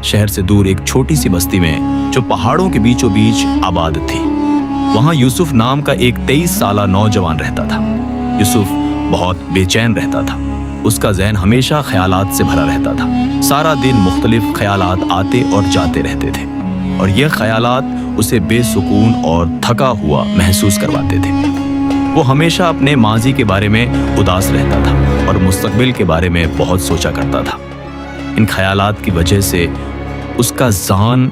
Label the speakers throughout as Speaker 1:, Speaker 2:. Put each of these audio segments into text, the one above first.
Speaker 1: शहर से दूर एक छोटी सी बस्ती में जो पहाड़ों के बीचों बीच आबाद थी, वहां यूसुफ नाम का एक 23 साला नौजवान रहता था। यूसुफ बहुत बेचैन रहता था। उसका ज़हन हमेशा ख्यालात से भरा रहता था। सारा दिन मुख्तलिफ ख्यालात आते और जाते रहते थे और ये ख्यालात उसे बेसुकून और थका हुआ महसूस करवाते थे। वो हमेशा अपने माजी के बारे में उदास रहता था और मुस्तकबिल के बारे में बहुत सोचा करता था। इन ख्यालात की वजह से उसका ज़हन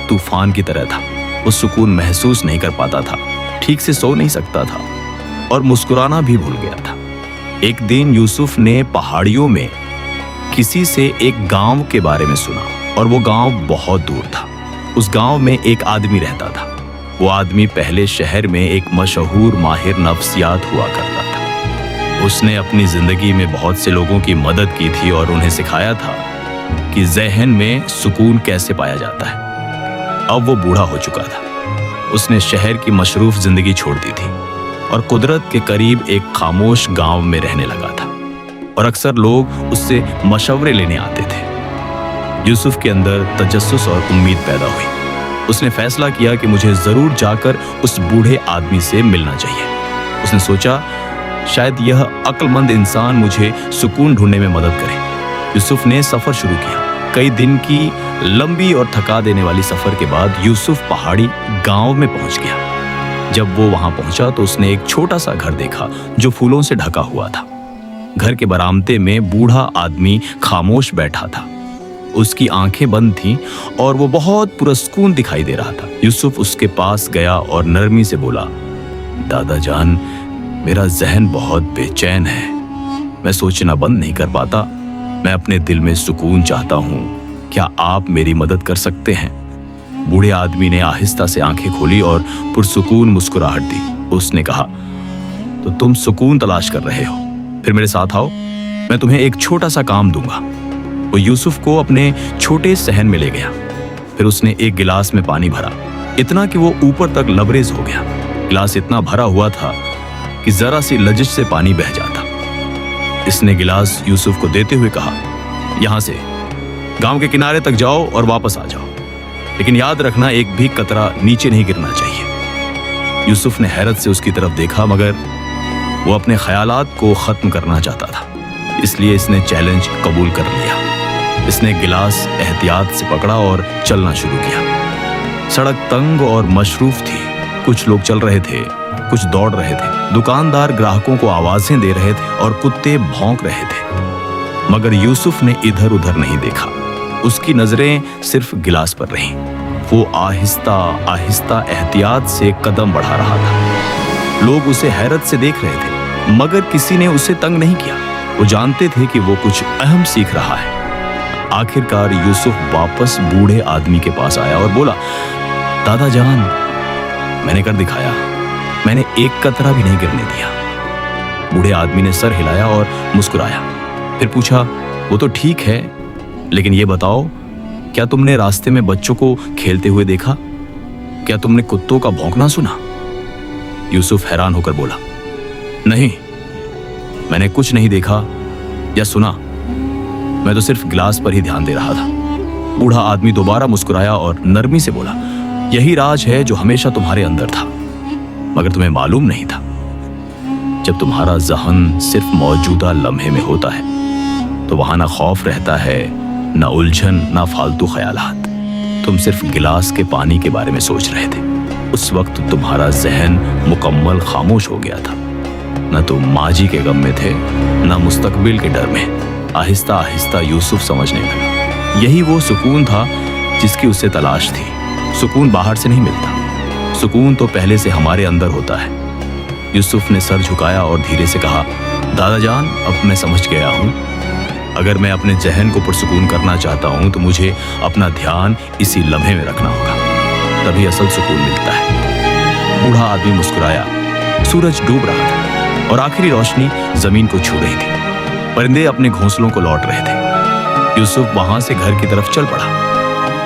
Speaker 1: तूफान की तरह था। वो सुकून महसूस नहीं कर पाता था, ठीक से सो नहीं सकता था और मुस्कुराना भी भूल गया था। एक दिन यूसुफ ने पहाड़ियों में किसी से एक गांव के बारे में सुना और वो गांव बहुत दूर था। उस गांव में एक आदमी रहता था। वो आदमी पहले शहर में एक मशहूर माहिर नफ्सियात हुआ करता था। उसने अपनी जिंदगी में बहुत से लोगों की मदद की थी और उन्हें सिखाया था कि ज़हन में सुकून कैसे पाया जाता है। अब वो बूढ़ा हो चुका था। उसने शहर की मशरूफ जिंदगी छोड़ दी थी और कुदरत के करीब एक खामोश गांव में रहने लगा था और अक्सर लोग उससे मशवरे लेने आते थे। यूसुफ के अंदर तजस्सुस और उम्मीद पैदा हुई। उसने फैसला किया कि मुझे जरूर जाकर उस बूढ़े आदमी से मिलना चाहिए। उसने सोचा शायद यह अक्लमंद इंसान मुझे सुकून ढूंढने में मदद करे। यूसुफ ने सफर शुरू किया। कई दिन की लंबी और थका देने वाली सफर के बाद यूसुफ पहाड़ी गांव में पहुंच गया। जब वो वहां पहुंचा तो उसने एक छोटा सा घर देखा जो फूलों से ढका हुआ था। घर के बरामदे में बूढ़ा आदमी खामोश बैठा था। उसकी आंखें बंद थीं और वो बहुत पुरस्कून दिखाई दे रहा था। यूसुफ उसके पास गया और नरमी से बोला, दादा जान, मेरा ज़हन बहुत बेचैन है। मैं सोचना बंद नहीं कर पाता। मैं अपने दिल में सुकून चाहता हूँ। क्या आप मेरी मदद कर सकते हैं? बूढ़े आदमी ने आहिस्ता से आंखें खोली और पुरसुकून मुस्कुराहट दी। उसने कहा, तो तुम सुकून तलाश कर रहे हो? फिर मेरे साथ आओ, मैं तुम्हें एक छोटा सा काम दूंगा। वो यूसुफ को अपने छोटे सहन में ले गया। फिर उसने एक गिलास में पानी भरा, इतना कि वो ऊपर तक लबरेज हो गया। गिलास इतना भरा हुआ था कि जरा सी लजिश से पानी बह जाता। इसने गिलास यूसुफ को देते हुए कहा, यहां से गांव के किनारे तक जाओ और वापस आ जाओ, लेकिन याद रखना एक भी कतरा नीचे नहीं गिरना चाहिए। यूसुफ ने हैरत से उसकी तरफ देखा, मगर वो अपने ख्यालात को खत्म करना चाहता था, इसलिए इसने चैलेंज कबूल कर लिया। इसने गिलास एहतियात से पकड़ा और चलना शुरू किया। सड़क तंग और मशरूफ थी। कुछ लोग चल रहे थे, कुछ दौड़ रहे थे। दुकानदार ग्राहकों को आवाजें दे रहे थे और कुत्ते भौंक रहे थे, मगर यूसुफ ने इधर उधर नहीं देखा। उसकी नजरें सिर्फ गिलास पर रहीं। वो आहिस्ता आहिस्ता एहतियात से कदम बढ़ा रहा था। लोग उसे हैरत से देख रहे थे, मगर किसी ने उसे तंग नहीं किया। वो जानते थे कि वो कुछ अहम सीख रहा है। आखिरकार यूसुफ वापस बूढ़े आदमी के पास आया और बोला, दादा जान, मैंने कर दिखाया। मैंने एक कतरा भी नहीं गिरने दिया। बूढ़े आदमी ने सर हिलाया और मुस्कुराया। फिर पूछा, वो तो ठीक है, लेकिन ये बताओ, क्या तुमने रास्ते में बच्चों को खेलते हुए देखा? क्या तुमने कुत्तों का भौंकना सुना? यूसुफ हैरान होकर बोला, नहीं, मैंने कुछ नहीं देखा या सुना। मैं तो सिर्फ गिलास पर ही ध्यान दे रहा था। बूढ़ा आदमी दोबारा मुस्कुराया और नरमी से बोला, यही राज है जो हमेशा तुम्हारे अंदर था, मगर तुम्हें मालूम नहीं था। जब तुम्हारा ज़हन सिर्फ मौजूदा लम्हे में होता है तो वहां ना खौफ रहता है, ना उलझन, ना फालतू ख्यालात। तुम सिर्फ गिलास के पानी के बारे में सोच रहे थे। उस वक्त तुम्हारा ज़हन मुकम्मल खामोश हो गया था। न तुम माजी के गम में थे, न मुस्तकबिल के डर में। आहिस्ता आहिस्ता यूसुफ समझने लगा, यही वो सुकून था जिसकी उसे तलाश थी। सुकून बाहर से नहीं मिलता, सुकून तो पहले से हमारे अंदर होता है। यूसुफ ने सर झुकाया और धीरे से कहा, दादा जान, अब मैं समझ गया हूँ। अगर मैं अपने ज़हन को पुरसुकून करना चाहता हूँ तो मुझे अपना ध्यान इसी लम्हे में रखना होगा, तभी असल सुकून मिलता है। बूढ़ा आदमी मुस्कुराया। सूरज डूब रहा था और आखिरी रोशनी जमीन को छू रही थी। परिंदे अपने घोंसलों को लौट रहे थे। यूसुफ वहां से घर की तरफ चल पड़ा,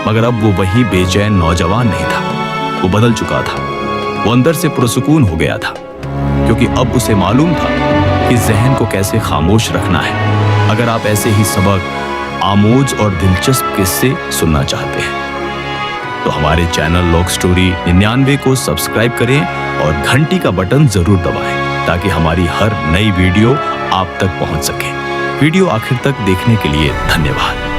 Speaker 1: मगर अब वो वही बेचैन नौजवान नहीं था। वो बदल चुका था। वो अंदर से पुरसुकून हो गया था, क्योंकि अब उसे मालूम था कि ज़हन को कैसे खामोश रखना है। अगर आप ऐसे ही सबक आमोज और दिलचस्प किस्से सुनना चाहते हैं तो हमारे चैनल लॉग स्टोरी 99 को सब्सक्राइब करें और घंटी का बटन जरूर दबाएं ताकि हमारी हर नई वीडियो आप तक पहुंच सके। वीडियो आखिर तक देखने के लिए धन्यवाद।